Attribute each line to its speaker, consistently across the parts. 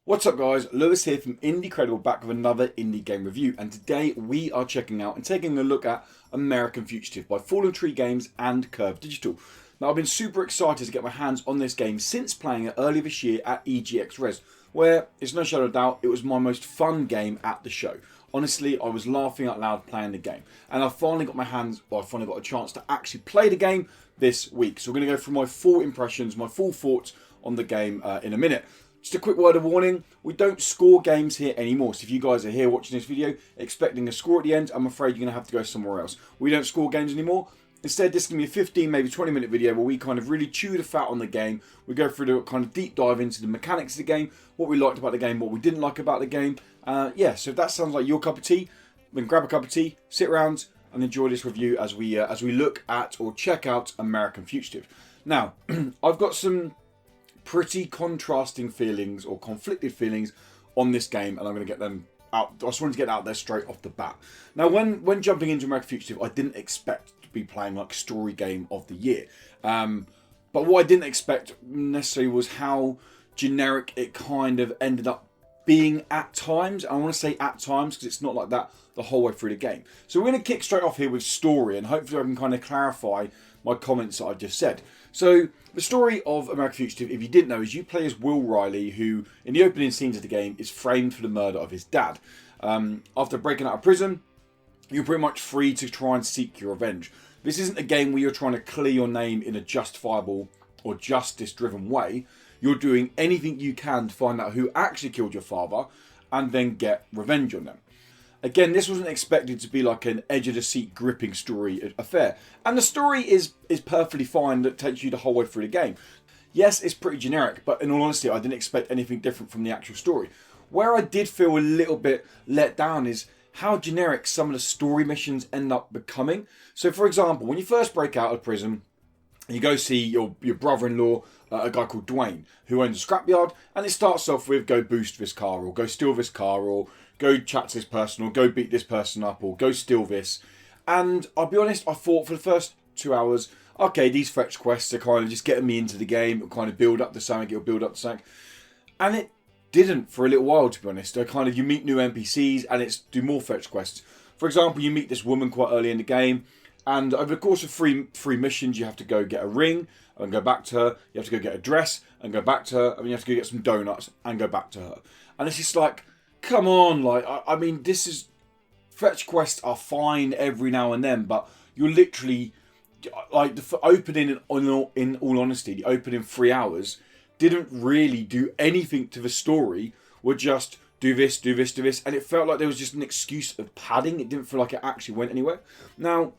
Speaker 1: What's up guys, Lewis here from Indie Credible back with another indie game review, and today we are checking out and taking a look at American Fugitive by Fallen Tree Games and Curve Digital. Now I've been super excited to get my hands on this game since playing it earlier this year at EGX Res, where it's no shadow of doubt it was my most fun game at the show. Honestly, I was laughing out loud playing the game, and I finally got a chance to actually play the game this week. So we're going to go through my full impressions, my full thoughts on the game in a minute. Just a quick word of warning, we don't score games here anymore. So if you guys are here watching this video expecting a score at the end, I'm afraid you're going to have to go somewhere else. We don't score games anymore. Instead, this is going to be a 15, maybe 20-minute video where we kind of really chew the fat on the game. We go through the kind of deep dive into the mechanics of the game, what we liked about the game, what we didn't like about the game. Yeah, so if that sounds like your cup of tea, then grab a cup of tea, sit around and enjoy this review as we look at or check out American Fugitive. Now, I've got some pretty contrasting feelings or conflicted feelings on this game, and I'm going to get them out. I just wanted to get out there straight off the bat. Now, when jumping into American Fugitive, I didn't expect to be playing like story game of the year. But what I didn't expect necessarily was how generic it kind of ended up being at times. I want to say at times because it's not like that the whole way through the game. So we're going to kick straight off here with story, and hopefully I can kind of clarify my comments that I just said. So the story of American Fugitive, if you didn't know, is you play as Will Riley, who in the opening scenes of the game is framed for the murder of his dad. After breaking out of prison, you're pretty much free to try and seek your revenge. This isn't a game where you're trying to clear your name in a justifiable or justice-driven way. You're doing anything you can to find out who actually killed your father and then get revenge on them. Again, this wasn't expected to be like an edge-of-the-seat gripping story affair. And the story is perfectly fine that takes you the whole way through the game. Yes, it's pretty generic, but in all honesty, I didn't expect anything different from the actual story. Where I did feel a little bit let down is how generic some of the story missions end up becoming. So, for example, when you first break out of prison, you go see your brother-in-law, a guy called Dwayne, who owns a scrapyard, and it starts off with go boost this car, or go steal this car, or go chat to this person, or go beat this person up, or go steal this. And I'll be honest, I thought for the first 2 hours, okay, these fetch quests are kind of just getting me into the game, it'll kind of build up the something, it'll build up the something. And it didn't for a little while, to be honest. You meet new NPCs, and it's do more fetch quests. For example, you meet this woman quite early in the game, and over the course of three missions, you have to go get a ring and go back to her. You have to go get a dress and go back to her. And you have to go get some donuts and go back to her. And it's just like, come on, like, I mean, this is... Fetch quests are fine every now and then, but you're literally... Like, the opening, in all honesty, the opening 3 hours didn't really do anything to the story. We're just... do this, do this, do this. And it felt like there was just an excuse of padding. It didn't feel like it actually went anywhere. Now,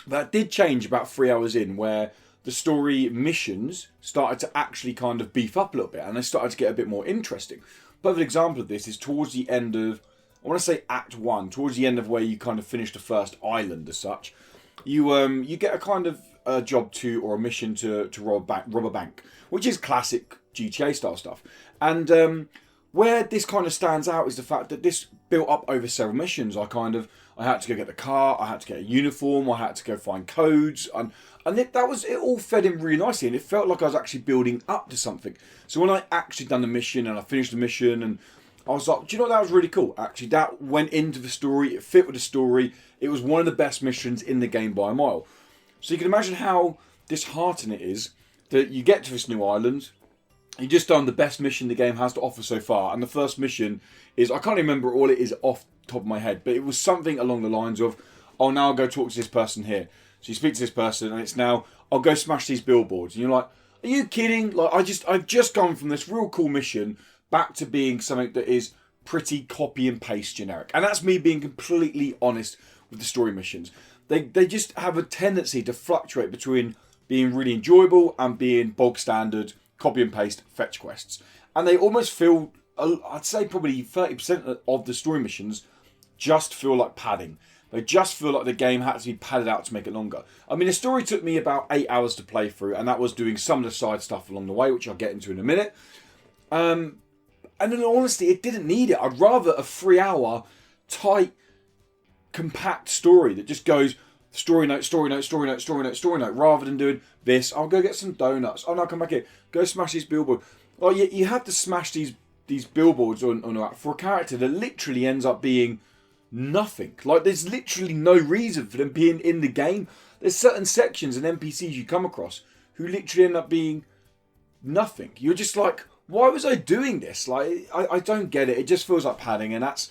Speaker 1: that did change about 3 hours in, where the story missions started to actually kind of beef up a little bit, and they started to get a bit more interesting. Perfect example of this is towards the end of, I want to say Act 1, towards the end of where you kind of finish the first island as such. You get a kind of a job to, or a mission to rob a bank, which is classic GTA style stuff. And where this kind of stands out is the fact that this built up over several missions. I had to go get the car, I had to get a uniform, I had to go find codes, and it all fed in really nicely, and it felt like I was actually building up to something. So when I actually done the mission, and I finished the mission, and I was like, do you know what, that was really cool. Actually, that went into the story, it fit with the story, it was one of the best missions in the game by a mile. So you can imagine how disheartening it is that you get to this new island, you just done the best mission the game has to offer so far, and the first mission is, I can't remember all it is off the top of my head, but it was something along the lines of, oh, now I'll go talk to this person here. So you speak to this person, and it's now, I'll go smash these billboards. And you're like, are you kidding? Like, I've just gone from this real cool mission back to being something that is pretty copy and paste generic. And that's me being completely honest with the story missions. They just have a tendency to fluctuate between being really enjoyable and being bog standard copy and paste fetch quests. And they almost feel, I'd say probably 30% of the story missions just feel like padding. They just feel like the game had to be padded out to make it longer. I mean, the story took me about 8 hours to play through, and that was doing some of the side stuff along the way, which I'll get into in a minute. And in all honesty, it didn't need it. I'd rather a 3 hour, tight, compact story that just goes story note, story note, story note, story note, story note, rather than doing this. I'll go get some donuts. Oh no, I'll come back here. Go smash this billboard. Well, you have to smash these these billboards for a character that literally ends up being nothing. Like, there's literally no reason for them being in the game. There's certain sections and NPCs you come across who literally end up being nothing. You're just like, why was I doing this? Like, I don't get it. It just feels like padding, and that's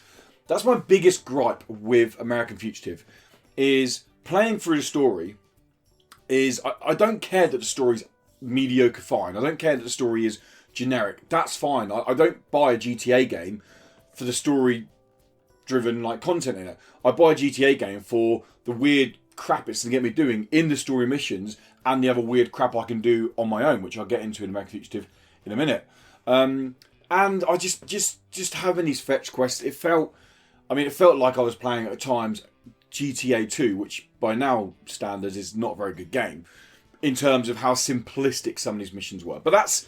Speaker 1: my biggest gripe with American Fugitive, is playing through the story. I don't care that the story's mediocre fine. I don't care that the story is generic. That's fine. I don't buy a GTA game for the story-driven like content in it. I buy a GTA game for the weird crap it's going to get me doing in the story missions and the other weird crap I can do on my own, which I'll get into in American Fugitive in a minute. And I just having these fetch quests, it felt like I was playing at times GTA 2, which by now standards is not a very good game in terms of how simplistic some of these missions were. But that's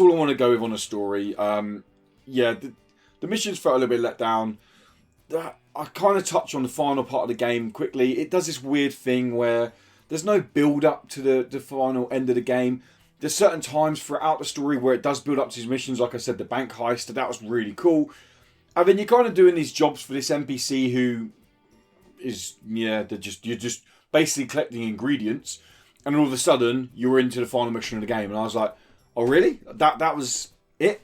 Speaker 1: all I want to go with on a story. The missions felt a little bit let down. I kind of touch on the final part of the game quickly. It does this weird thing where there's no build up to the final end of the game. There's certain times throughout the story where it does build up to these missions. Like I said, the bank heist, that was really cool. And then you're kind of doing these jobs for this NPC who is, you're just basically collecting ingredients. And all of a sudden, you're into the final mission of the game. And I was like, oh really? That was it?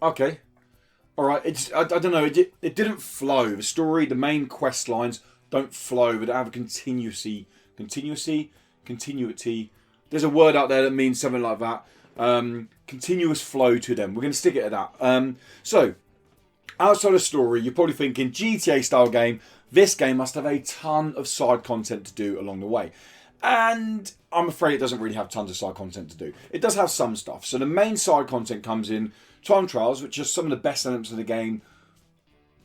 Speaker 1: Okay. Alright, I don't know, it didn't flow. The story, the main quest lines don't flow. They don't have a continuity. There's a word out there that means something like that. Continuous flow to them. We're going to stick it at that. So, outside of story, you're probably thinking, GTA style game, this game must have a ton of side content to do along the way. And I'm afraid it doesn't really have tons of side content to do. It does have some stuff. So the main side content comes in time trials, which are some of the best elements of the game,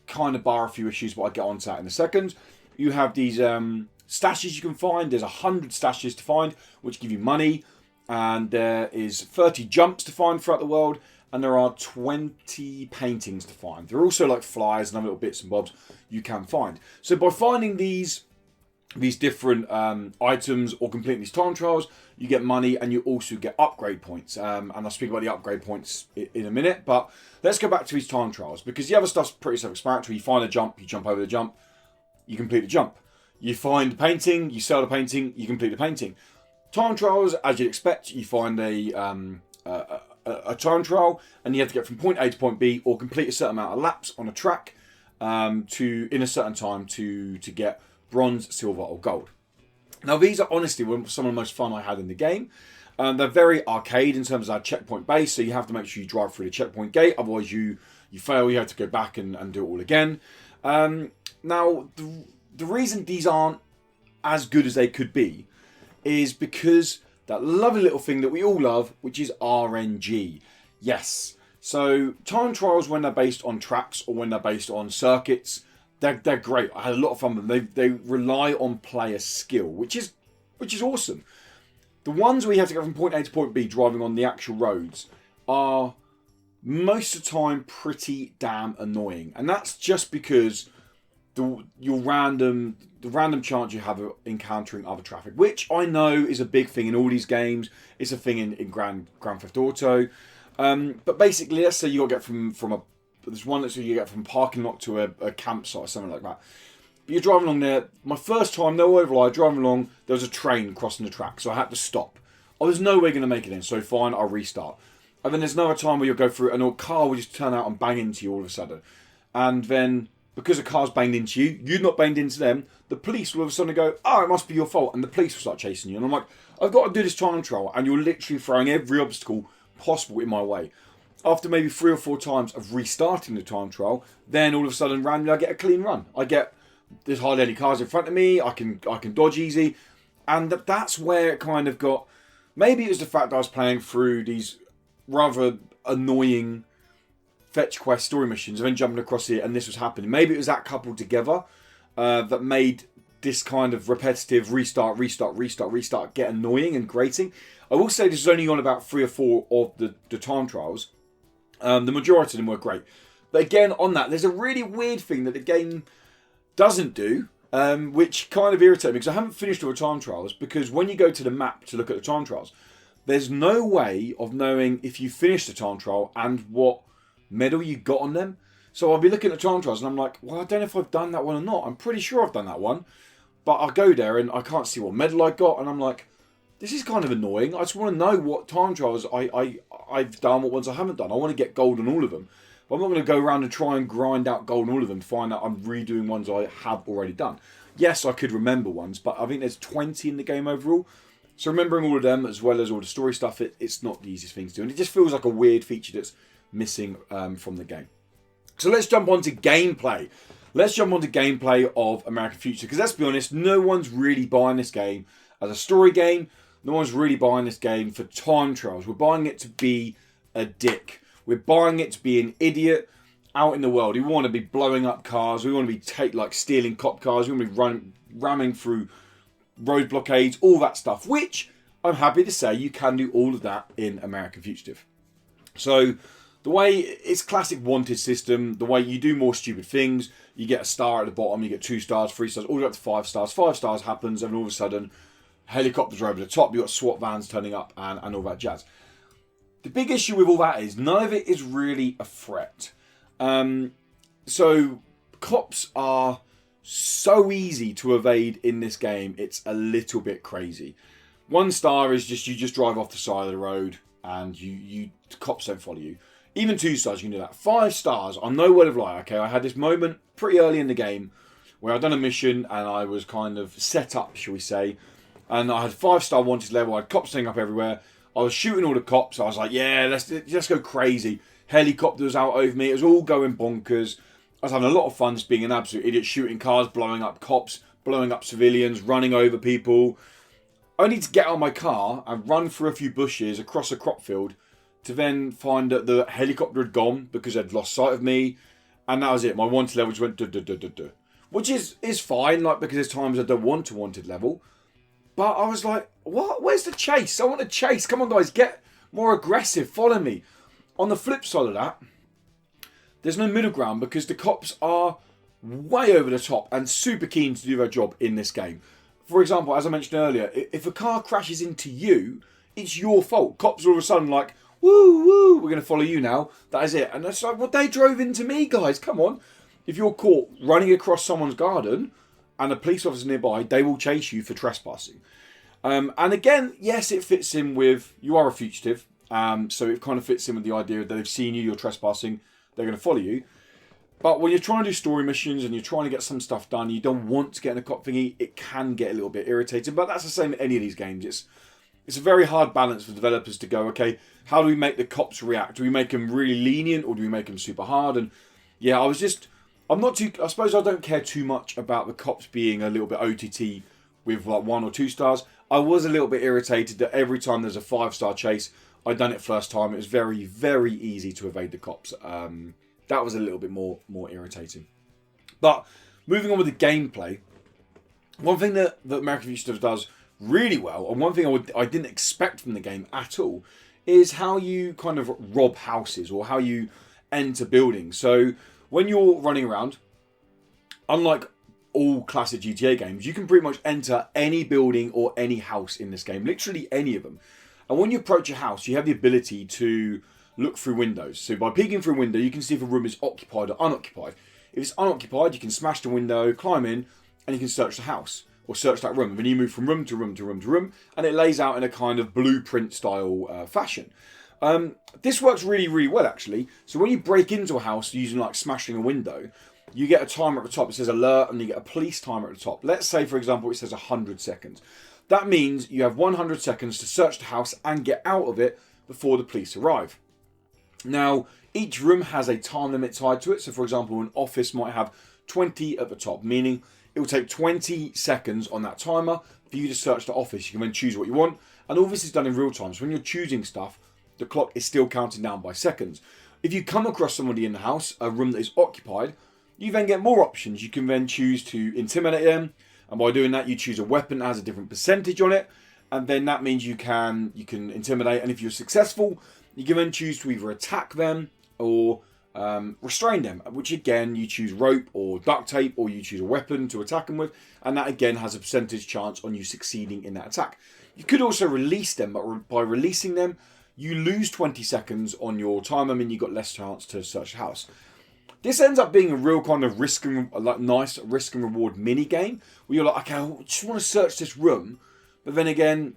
Speaker 1: kind of bar a few issues, but I'll get onto that in a second. You have these stashes you can find. There's 100 stashes to find, which give you money. And there is 30 jumps to find throughout the world. And there are 20 paintings to find. There are also like flyers and other little bits and bobs you can find. So by finding these different items or completing these time trials, you get money and you also get upgrade points. And I'll speak about the upgrade points in a minute. But let's go back to these time trials, because the other stuff's pretty self-explanatory. You find a jump, you jump over the jump, you complete the jump. You find a painting, you sell the painting, you complete the painting. Time trials, as you'd expect, you find a time trial and you have to get from point A to point B or complete a certain amount of laps on a track in a certain time to get bronze, silver or gold. Now these are honestly some of the most fun I had in the game. They're very arcade in terms of our checkpoint base, so you have to make sure you drive through the checkpoint gate, otherwise you fail, you have to go back and do it all again. Now the reason these aren't as good as they could be is because that lovely little thing that we all love, which is RNG. Yes. So time trials, when they're based on tracks or when they're based on circuits, they're great. I had a lot of fun with them. They rely on player skill, which is awesome. The ones where you have to go from point A to point B driving on the actual roads are most of the time pretty damn annoying. And that's just because the random chance you have of encountering other traffic, which I know is a big thing in all these games. It's a thing in Grand Theft Auto. But basically, let's say you got to get there's one that you get from parking lot to a campsite or something like that. But you're driving along there. My first time, no override, driving along, there was a train crossing the track, so I had to stop. I was no way going to make it in, so fine, I'll restart. And then there's another time where you'll go through and a car will just turn out and bang into you all of a sudden. And then, because a car's banged into you, you've not banged into them, the police will all of a sudden go, oh, it must be your fault, and the police will start chasing you. And I'm like, I've got to do this time trial, and you're literally throwing every obstacle possible in my way. After maybe 3 or 4 times of restarting the time trial, then all of a sudden randomly I get a clean run. There's hardly any cars in front of me, I can dodge easy. And that's where it kind of got, maybe it was the fact that I was playing through these rather annoying fetch quest story missions and then jumping across it and this was happening. Maybe it was that coupled together that made this kind of repetitive restart get annoying and grating. I will say this is only on about 3 or 4 of the time trials. The majority of them were great. But again, on that, there's a really weird thing that the game doesn't do, which kind of irritated me, because I haven't finished all the time trials, because when you go to the map to look at the time trials, there's no way of knowing if you finished the time trial and what medal you got on them. So I'll be looking at time trials and I'm like, well, I don't know if I've done that one or not. I'm pretty sure I've done that one. But I'll go there and I can't see what medal I got. And I'm like, this is kind of annoying. I just want to know what time trials I've done, what ones I haven't done. I want to get gold on all of them. But I'm not going to go around and try and grind out gold on all of them, find out I'm redoing ones I have already done. Yes, I could remember ones, but I think there's 20 in the game overall. So remembering all of them, as well as all the story stuff, it's not the easiest thing to do. And it just feels like a weird feature that's missing from the game. So let's jump on to gameplay. Let's jump on to gameplay of American Fugitive. Because let's be honest, no one's really buying this game as a story game. No one's really buying this game for time trials. We're buying it to be a dick. We're buying it to be an idiot out in the world. We want to be blowing up cars. We want to be stealing cop cars. We want to be ramming through road blockades, all that stuff. Which, I'm happy to say, you can do all of that in American Fugitive. So, the way it's classic wanted system, the way you do more stupid things, you get a star at the bottom, you get 2 stars, 3 stars, all the way up to 5 stars. 5 stars happens, and all of a sudden, helicopters are over the top, you've got SWAT vans turning up, and all that jazz. The big issue with all that is, none of it is really a threat. So, cops are so easy to evade in this game, it's a little bit crazy. 1 star is just, you just drive off the side of the road, and cops don't follow you. Even 2 stars, you can do that. 5 stars, I'm no word of lie, okay? I had this moment pretty early in the game where I'd done a mission and I was kind of set up, shall we say. And I had 5-star wanted level, I had cops turning up everywhere. I was shooting all the cops, I was like, yeah, let's go crazy. Helicopters out over me, it was all going bonkers. I was having a lot of fun just being an absolute idiot, shooting cars, blowing up cops, blowing up civilians, running over people. Only to get out of my car and run through a few bushes across a crop field to then find that the helicopter had gone because they'd lost sight of me, and that was it. My wanted level just went duh, duh, duh, duh, duh. Which is fine, like, because there's times I don't want to wanted level. But I was like, what? Where's the chase? I want to chase. Come on, guys, get more aggressive. Follow me. On the flip side of that, there's no middle ground because the cops are way over the top and super keen to do their job in this game. For example, as I mentioned earlier, if a car crashes into you, it's your fault. Cops all of a sudden like, woo, woo, we're going to follow you now. That is it. And it's like, well, they drove into me, guys. Come on. If you're caught running across someone's garden and a police officer nearby, they will chase you for trespassing. And again, yes, it fits in with, you are a fugitive. So it kind of fits in with the idea that they've seen you, you're trespassing, they're going to follow you. But when you're trying to do story missions and you're trying to get some stuff done, you don't want to get in a cop thingy, it can get a little bit irritating. But that's the same in any of these games. It's a very hard balance for developers to go, okay, how do we make the cops react? Do we make them really lenient or do we make them super hard? And yeah, I suppose I don't care too much about the cops being a little bit OTT with like 1 or 2 stars. I was a little bit irritated that every time there's a 5-star chase, I'd done it first time. It was very, very easy to evade the cops. That was a little bit more irritating. But moving on with the gameplay, one thing that American Fugitive does really well, and one thing I didn't expect from the game at all, is how you kind of rob houses or how you enter buildings. So when you're running around, unlike all classic GTA games, you can pretty much enter any building or any house in this game, literally any of them. And when you approach a house, you have the ability to look through windows. So by peeking through a window, you can see if a room is occupied or unoccupied. If it's unoccupied, you can smash the window, climb in, and you can search the house or search that room. And then you move from room to room to room to room, and it lays out in a kind of blueprint style fashion. This works really, really well, actually. So when you break into a house using like smashing a window, you get a timer at the top. It says alert, and you get a police timer at the top. Let's say, for example, it says 100 seconds. That means you have 100 seconds to search the house and get out of it before the police arrive. Now, each room has a time limit tied to it. So, for example, an office might have 20 at the top, meaning it will take 20 seconds on that timer for you to search the office. You can then choose what you want. And all this is done in real time. So when you're choosing stuff, the clock is still counting down by seconds. If you come across somebody in the house, a room that is occupied, you then get more options. You can then choose to intimidate them. And by doing that, you choose a weapon that has a different percentage on it. And then that means you can intimidate. And if you're successful, you can then choose to either attack them or restrain them, which again, you choose rope or duct tape, or you choose a weapon to attack them with. And that again has a percentage chance on you succeeding in that attack. You could also release them, but by releasing them, you lose 20 seconds on your timer, and you've got less chance to search the house. This ends up being a real kind of nice risk and reward mini game where you're like, okay, I just want to search this room, but then again,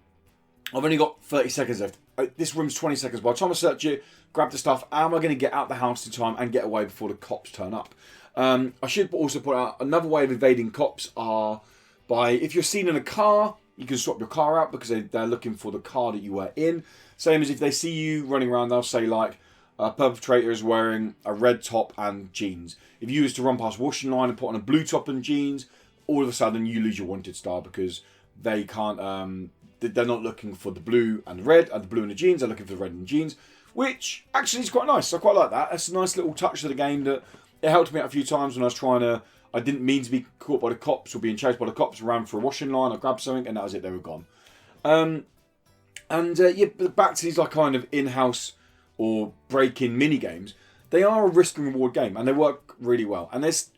Speaker 1: I've only got 30 seconds left. This room's 20 seconds. By the time I search it, grab the stuff, how am I going to get out the house in time and get away before the cops turn up? I should also point out another way of evading cops are by, if you're seen in a car, you can swap your car out because they're looking for the car that you were in. Same as if they see you running around, they'll say like, a perpetrator is wearing a red top and jeans. If you was to run past washing line and put on a blue top and jeans, all of a sudden you lose your wanted star because they can't. They're not looking for the blue and the red, and the blue and the jeans. They're looking for the red and the jeans, which actually is quite nice. I quite like that. It's a nice little touch to the game that it helped me out a few times when I was trying to. I didn't mean to be caught by the cops or being chased by the cops. Ran for a washing line. I grabbed something and that was it. They were gone. Back to these like kind of in-house or break-in mini-games, they are a risk and reward game, and they work really well. And there's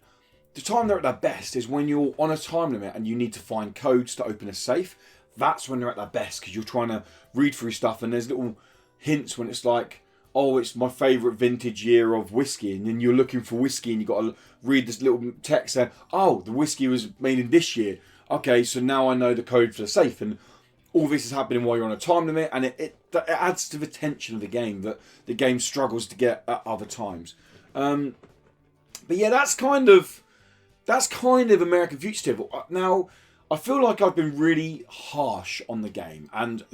Speaker 1: the time they're at their best is when you're on a time limit and you need to find codes to open a safe. That's when they're at their best, because you're trying to read through stuff, and there's little hints when it's like, oh, it's my favourite vintage year of whiskey, and then you're looking for whiskey, and you've got to read this little text saying, oh, the whiskey was made in this year. Okay, so now I know the code for the safe, and all this is happening while you're on a time limit, and it adds to the tension of the game that the game struggles to get at other times. But yeah, that's kind of American Fugitive. Now, I feel like I've been really harsh on the game, and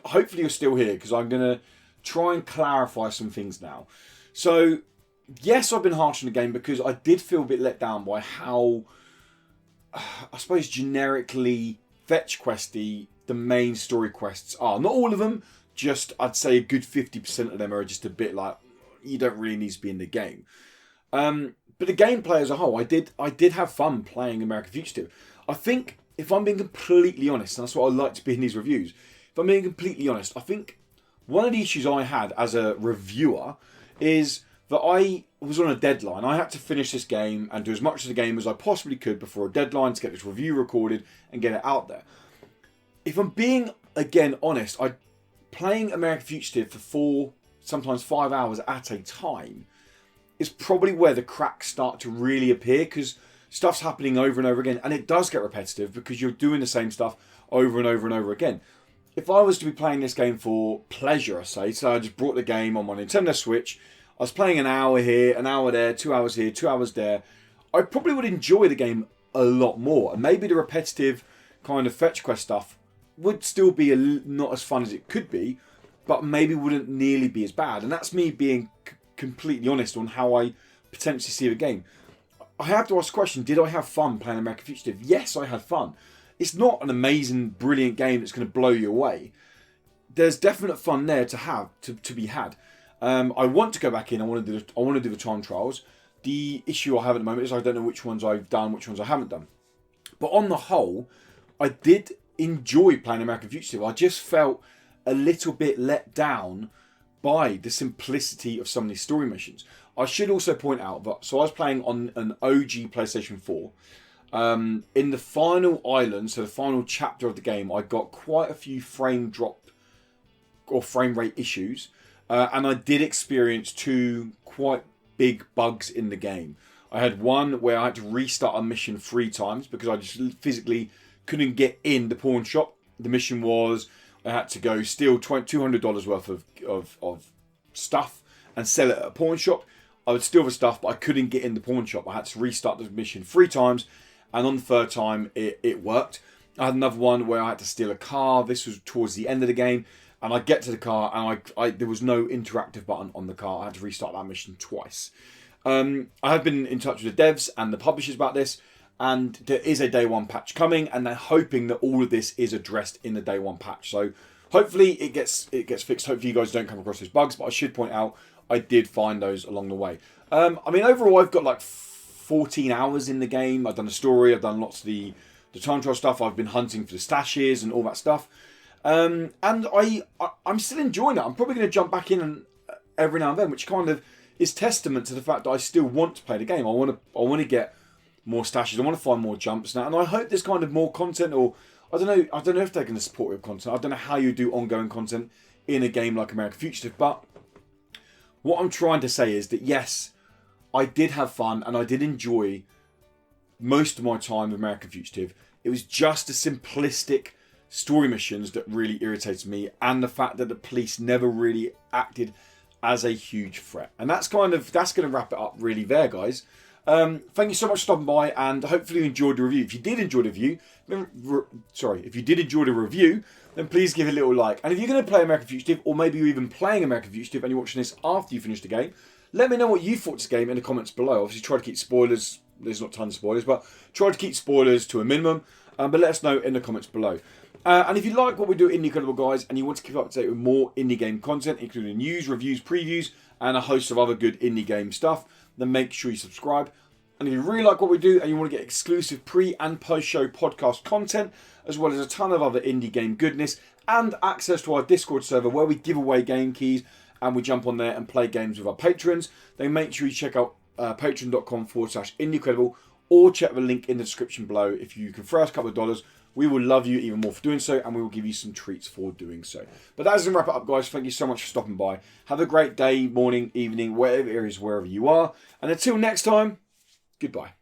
Speaker 1: hopefully you're still here because I'm going to try and clarify some things now. So, yes, I've been harsh on the game because I did feel a bit let down by how, I suppose, generically fetch questy the main story quests are. Not all of them, just I'd say a good 50% of them are just a bit like, you don't really need to be in the game. But the gameplay as a whole, I did have fun playing American Fugitive. I think, if I'm being completely honest, and that's what I like to be in these reviews, if I'm being completely honest, I think one of the issues I had as a reviewer is that I was on a deadline. I had to finish this game and do as much of the game as I possibly could before a deadline to get this review recorded and get it out there. If I'm being, again, honest, playing American Fugitive for 4, sometimes 5 hours at a time is probably where the cracks start to really appear, because stuff's happening over and over again, and it does get repetitive because you're doing the same stuff over and over and over again. If I was to be playing this game for pleasure, so I just brought the game on my Nintendo Switch, I was playing an hour here, an hour there, 2 hours here, 2 hours there, I probably would enjoy the game a lot more, and maybe the repetitive kind of fetch quest stuff would still be not as fun as it could be, but maybe wouldn't nearly be as bad. And that's me being completely honest on how I potentially see the game. I have to ask the question, did I have fun playing American Fugitive? Yes, I had fun. It's not an amazing, brilliant game that's going to blow you away. There's definite fun there to be had. I want to go back in. I want to do the time trials. The issue I have at the moment is I don't know which ones I've done, which ones I haven't done. But on the whole, I did enjoy playing American Fugitive. I just felt a little bit let down by the simplicity of some of these story missions. I should also point out that, so I was playing on an OG PlayStation 4. In the final island, so the final chapter of the game, I got quite a few frame drop or frame rate issues. And I did experience 2 quite big bugs in the game. I had one where I had to restart a mission 3 times because I just physically couldn't get in the pawn shop. The mission was I had to go steal $200 worth of stuff and sell it at a pawn shop. I would steal the stuff, but I couldn't get in the pawn shop. I had to restart the mission 3 times, and on the 3rd time, it worked. I had another one where I had to steal a car. This was towards the end of the game, and I get to the car, and there was no interactive button on the car. I had to restart that mission twice. I have been in touch with the devs and the publishers about this, and there is a day 1 patch coming, and they're hoping that all of this is addressed in the day 1 patch. So hopefully it gets fixed. Hopefully you guys don't come across those bugs, but I should point out I did find those along the way. I mean, overall I've got like 14 hours in the game. I've done the story, I've done lots of the time trial stuff. I've been hunting for the stashes and all that stuff. And I'm still enjoying it. I'm probably going to jump back in every now and then, which kind of is testament to the fact that I still want to play the game. I want to get more stashes. I want to find more jumps now, and I hope there's kind of more content. Or I don't know if they're going to support with content. I don't know how you do ongoing content in a game like American Fugitive. But what I'm trying to say is that yes, I did have fun and I did enjoy most of my time with American Fugitive. It was just the simplistic story missions that really irritated me, and the fact that the police never really acted as a huge threat. And that's going to wrap it up really there, guys. Thank you so much for stopping by, and hopefully you enjoyed the review. If you did enjoy the review, then please give it a little like. And if you're going to play American Fugitive, or maybe you're even playing American Fugitive and you're watching this after you finish the game, let me know what you thought of this game in the comments below. Obviously, try to keep spoilers. There's not tons of spoilers, but try to keep spoilers to a minimum. But let us know in the comments below. And if you like what we do at Indie Credible, guys, and you want to keep up to date with more indie game content, including news, reviews, previews, and a host of other good indie game stuff, then make sure you subscribe. And if you really like what we do and you want to get exclusive pre- and post-show podcast content, as well as a ton of other indie game goodness, and access to our Discord server where we give away game keys and we jump on there and play games with our patrons, then make sure you check out patreon.com/IndieCredible, or check the link in the description below. If you can throw us a couple of dollars, we will love you even more for doing so, and we will give you some treats for doing so. But that doesn't wrap it up, guys. Thank you so much for stopping by. Have a great day, morning, evening, wherever it is, wherever you are. And until next time, goodbye.